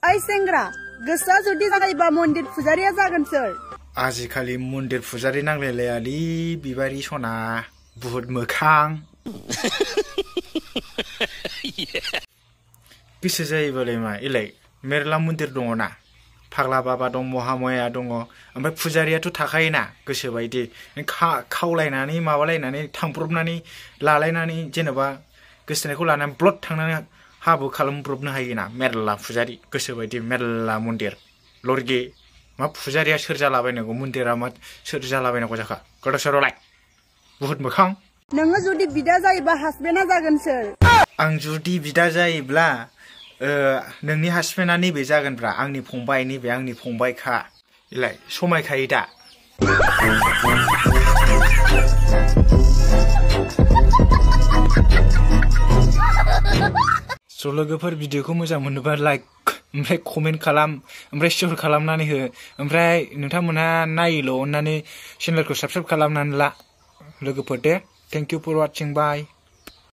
ओइ सेंग्रा गोसोआ जुदि जायोबा मन्दिर फुजारिया जागोन सोर आजिखालि मन्दिर फुजारि नांलायलायालै बिबारि सना बुहुद मोखां गोसो जायोबालाय मा इलाय मेरला मन्दिर दङ ना फाग्ला बाबा दं महामाया दङ ओमफ्राय फुजारियाथ' थाखायोना गोसो बायदि खावलायनानै माबालायनानै थांब्रबनानै लालायनानै जेनेबा गोसोनायखौ लानानै ब्लड थांनानै हाबो खालामब्रबनो हायोना मेरला फुजारि गोसो बायदि मेरला मन्दिर लरगे मा फुजारिया सोर जालाबायनांगौ मन्दिरा मा सोर जालाबायनांगौ जाखा गोदाव सोरावलाय बुहुद मोखां नोङो जुदि बिदा जायोबा हासबेन्डा जागोन सोर आं जुदि बिदा जायोब्ला नोंनि हासबेन्डा नैबे जागोनब्रा आंनि फंबाय नैबे आंनि फंबायखा इलाय समायखायो दा स' लोगोफोर भिडिअखौ मोजां मोनोबा लाइक ओमफ्राय कमेन्ट खालाम ओमफ्राय शेयार खालामनानै हो ओमफ्राय नोंथांमोनहा नायोल' अननानै चेनेलखौ साबस्क्राइब खालामनानै ला लोगोफोर दे thank you for watching bye